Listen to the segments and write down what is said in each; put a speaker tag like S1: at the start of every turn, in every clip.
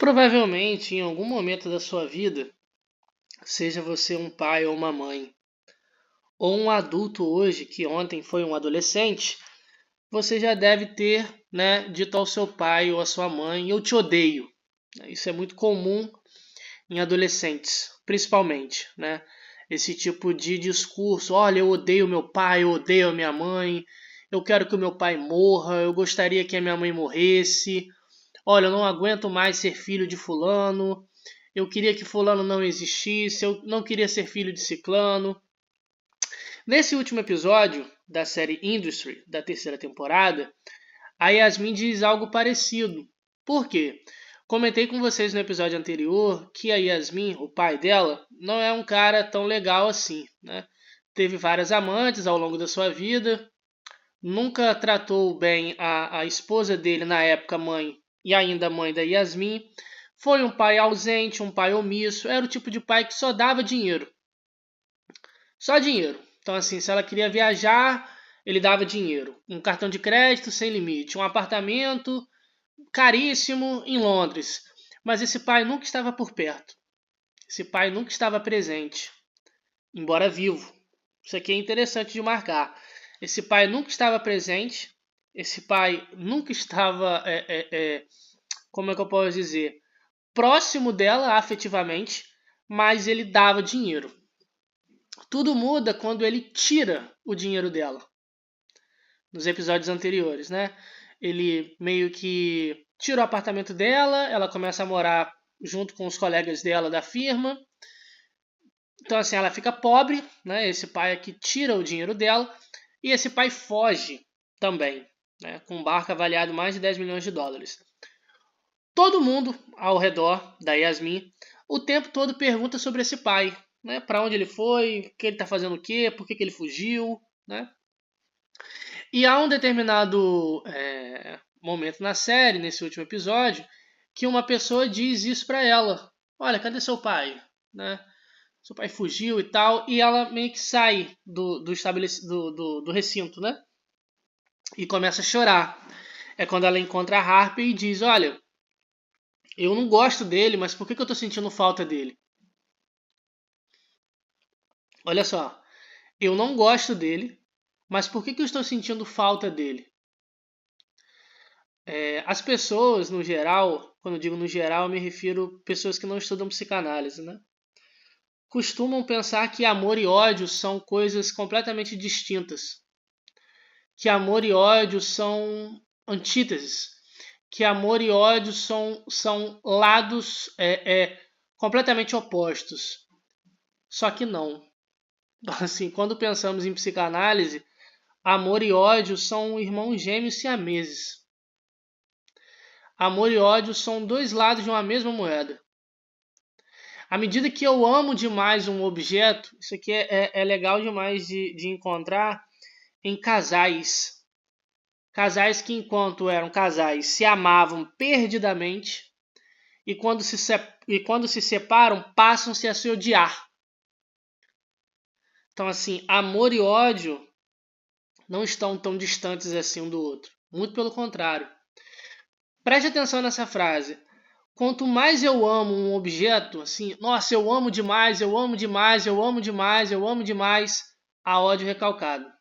S1: Provavelmente, em algum momento da sua vida, seja você um pai ou uma mãe, ou um adulto hoje que ontem foi um adolescente, você já deve ter, dito ao seu pai ou à sua mãe: eu te odeio. Isso é muito comum em adolescentes, principalmente, né? Esse tipo de discurso: olha, eu odeio meu pai, eu odeio a minha mãe, eu quero que o meu pai morra, eu gostaria que a minha mãe morresse. Olha, eu não aguento mais ser filho de fulano. Eu queria que fulano não existisse. Eu não queria ser filho de ciclano. Nesse último episódio da série Industry, da terceira temporada, a Yasmin diz algo parecido. Por quê? Comentei com vocês no episódio anterior que a Yasmin, o pai dela, não é um cara tão legal assim, né? Teve várias amantes ao longo da sua vida, nunca tratou bem a esposa dele na época mãe e ainda mãe da Yasmin. Foi um pai ausente, um pai omisso. Era o tipo de pai que só dava dinheiro. Só dinheiro. Então, assim, se ela queria viajar, ele dava dinheiro. Um cartão de crédito sem limite. Um apartamento caríssimo em Londres. Mas esse pai nunca estava por perto. Esse pai nunca estava presente. Embora vivo. Isso aqui é interessante de marcar. Esse pai nunca estava presente. Esse pai nunca estava, como é que eu posso dizer, próximo dela afetivamente, mas ele dava dinheiro. Tudo muda quando ele tira o dinheiro dela. Nos episódios anteriores, né? Ele meio que tira o apartamento dela, ela começa a morar junto com os colegas dela da firma. Então, assim, ela fica pobre, né? Esse pai aqui tira o dinheiro dela e esse pai foge também, né? Com um barco avaliado em mais de 10 milhões de dólares. Todo mundo ao redor da Yasmin o tempo todo pergunta sobre esse pai, né? Para onde ele foi, que ele está fazendo o quê, por que ele fugiu, né? E há um determinado momento na série, nesse último episódio, que uma pessoa diz isso para ela: olha, cadê seu pai? Né? Seu pai fugiu e tal, e ela meio que sai do recinto, né? E começa a chorar. É quando ela encontra a Harper e diz: olha, eu não gosto dele, mas por que eu tô sentindo falta dele? Olha só, eu não gosto dele, mas por que eu estou sentindo falta dele? As pessoas, no geral, quando eu digo no geral, eu me refiro a pessoas que não estudam psicanálise, né? Costumam pensar que amor e ódio são coisas completamente distintas. Que amor e ódio são antíteses. Que amor e ódio são lados completamente opostos. Só que não. Assim, quando pensamos em psicanálise, amor e ódio são irmãos gêmeos siameses. Amor e ódio são dois lados de uma mesma moeda. À medida que eu amo demais um objeto, isso aqui é legal demais de encontrar em casais. Casais que, enquanto eram casais, se amavam perdidamente e quando se separam, passam-se a se odiar. Então, assim, amor e ódio não estão tão distantes assim um do outro. Muito pelo contrário. Preste atenção nessa frase. Quanto mais eu amo um objeto, assim, nossa, eu amo demais, eu amo demais, eu amo demais, eu amo demais, há ódio recalcado.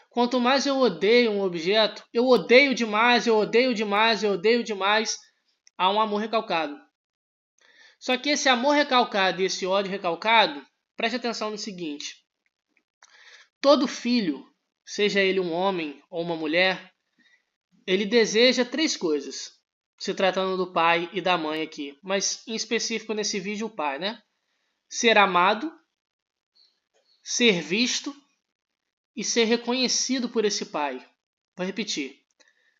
S1: Quanto mais eu odeio um objeto, eu odeio demais, eu odeio demais, eu odeio demais, há um amor recalcado. Só que esse amor recalcado e esse ódio recalcado, preste atenção no seguinte. Todo filho, seja ele um homem ou uma mulher, ele deseja três coisas. Se tratando do pai e da mãe aqui, mas em específico nesse vídeo o pai, né? Ser amado, ser visto e ser reconhecido por esse pai. Vou repetir.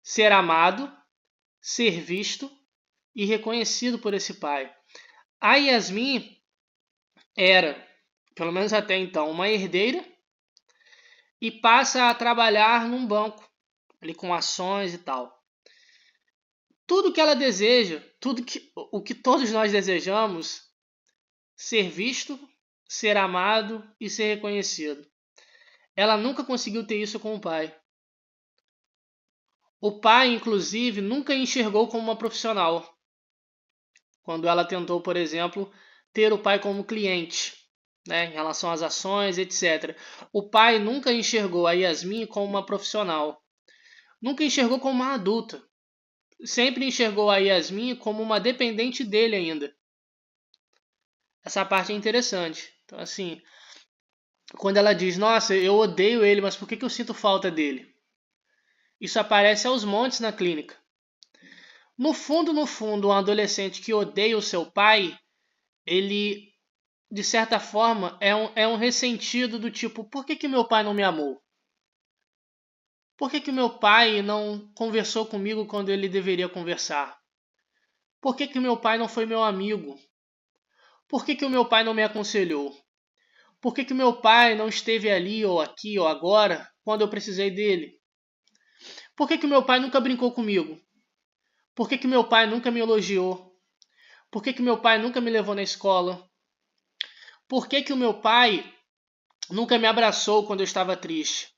S1: Ser amado, ser visto e reconhecido por esse pai. A Yasmin era, pelo menos até então, uma herdeira e passa a trabalhar num banco, ali com ações e tal. Tudo que ela deseja, o que todos nós desejamos, ser visto, ser amado e ser reconhecido. Ela nunca conseguiu ter isso com o pai. O pai, inclusive, nunca a enxergou como uma profissional. quando ela tentou, por exemplo, ter o pai como cliente, né, em relação às ações, etc. O pai nunca enxergou a Yasmin como uma profissional, nunca enxergou como uma adulta, sempre enxergou a Yasmin como uma dependente dele ainda. Essa parte é interessante. Então, assim, quando ela diz, nossa, eu odeio ele, mas por que eu sinto falta dele? Isso aparece aos montes na clínica. No fundo, um adolescente que odeia o seu pai, ele, de certa forma, é um ressentido do tipo, por que meu pai não me amou? Por que meu pai não conversou comigo quando ele deveria conversar? Por que meu pai não foi meu amigo? Por que o meu pai não me aconselhou? Por que meu pai não esteve ali ou aqui ou agora quando eu precisei dele? Por que meu pai nunca brincou comigo? Por que meu pai nunca me elogiou? Por que meu pai nunca me levou na escola? Por que o meu pai nunca me abraçou quando eu estava triste?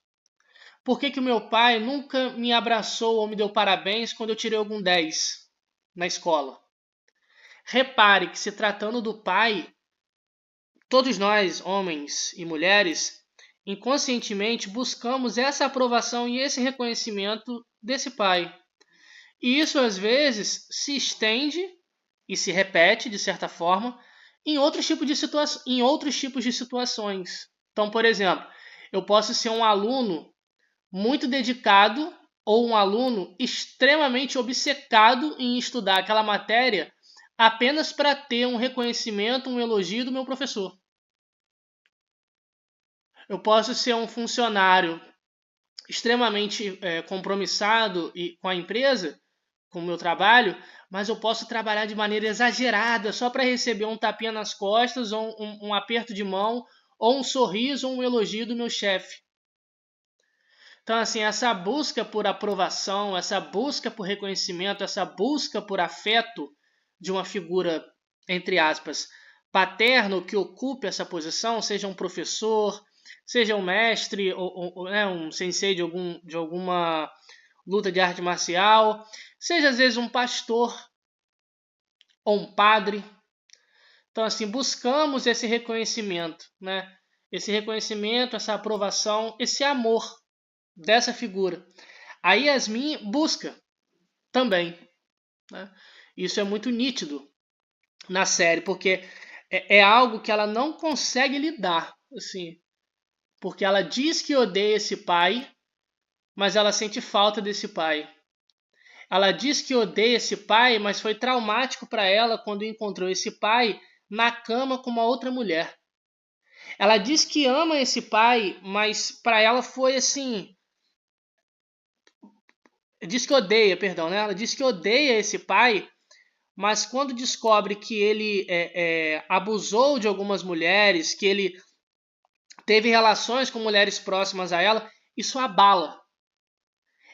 S1: Por que o meu pai nunca me abraçou ou me deu parabéns quando eu tirei algum 10 na escola? Repare que, se tratando do pai, todos nós, homens e mulheres, inconscientemente buscamos essa aprovação e esse reconhecimento desse pai. E isso, às vezes, se estende e se repete, de certa forma, em outros tipos de situações. Então, por exemplo, eu posso ser um aluno muito dedicado ou um aluno extremamente obcecado em estudar aquela matéria apenas para ter um reconhecimento, um elogio do meu professor. Eu posso ser um funcionário extremamente compromissado com a empresa, com o meu trabalho, mas eu posso trabalhar de maneira exagerada só para receber um tapinha nas costas, ou um aperto de mão, ou um sorriso, ou um elogio do meu chefe. Então, assim, essa busca por aprovação, essa busca por reconhecimento, essa busca por afeto de uma figura, entre aspas, paterno que ocupe essa posição, seja um professor, seja um mestre, ou né, um sensei de alguma luta de arte marcial, seja às vezes um pastor ou um padre. Então, assim, buscamos esse reconhecimento, né? Esse reconhecimento, essa aprovação, esse amor dessa figura. A Yasmin busca também, né? Isso é muito nítido na série, porque é algo que ela não consegue lidar, assim, porque ela diz que odeia esse pai, mas ela sente falta desse pai. Ela diz que odeia esse pai, mas foi traumático para ela quando encontrou esse pai na cama com uma outra mulher. Ela diz que ama esse pai, mas para ela foi assim. Diz que odeia, perdão, né? Ela diz que odeia esse pai, mas quando descobre que ele abusou de algumas mulheres, que ele teve relações com mulheres próximas a ela, isso abala.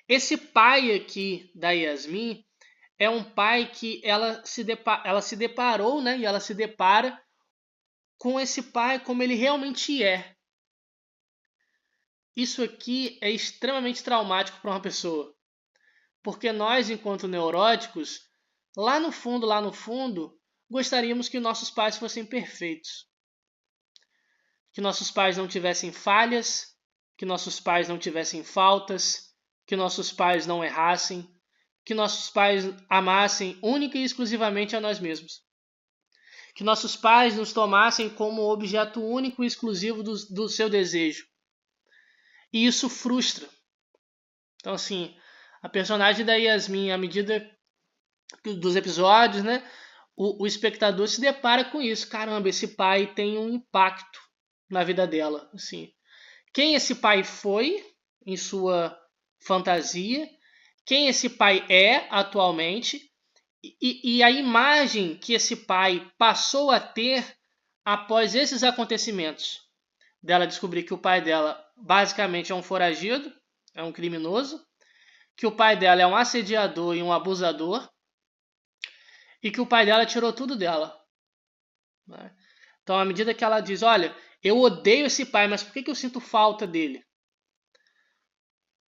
S1: Esse pai aqui da Yasmin é um pai que ela se deparou, né? E ela se depara com esse pai como ele realmente é. Isso aqui é extremamente traumático para uma pessoa. Porque nós, enquanto neuróticos, lá no fundo, gostaríamos que nossos pais fossem perfeitos. Que nossos pais não tivessem falhas, que nossos pais não tivessem faltas, que nossos pais não errassem, que nossos pais amassem única e exclusivamente a nós mesmos. Que nossos pais nos tomassem como objeto único e exclusivo do seu desejo. E isso frustra. Então, assim, a personagem da Yasmin, à medida dos episódios, né, o espectador se depara com isso. Caramba, esse pai tem um impacto na vida dela. Assim, quem esse pai foi em sua fantasia, quem esse pai é atualmente e a imagem que esse pai passou a ter após esses acontecimentos. Dela descobrir que o pai dela basicamente é um foragido, é um criminoso, que o pai dela é um assediador e um abusador, e que o pai dela tirou tudo dela. Né? Então, à medida que ela diz, olha, eu odeio esse pai, mas por que eu sinto falta dele?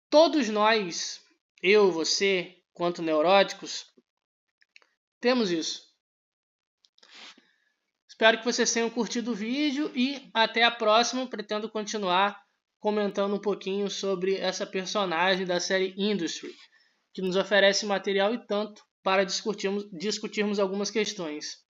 S1: Todos nós, eu, você, quanto neuróticos, temos isso. Espero que vocês tenham curtido o vídeo e até a próxima. Pretendo continuar comentando um pouquinho sobre essa personagem da série Industry, que nos oferece material e tanto para discutirmos algumas questões.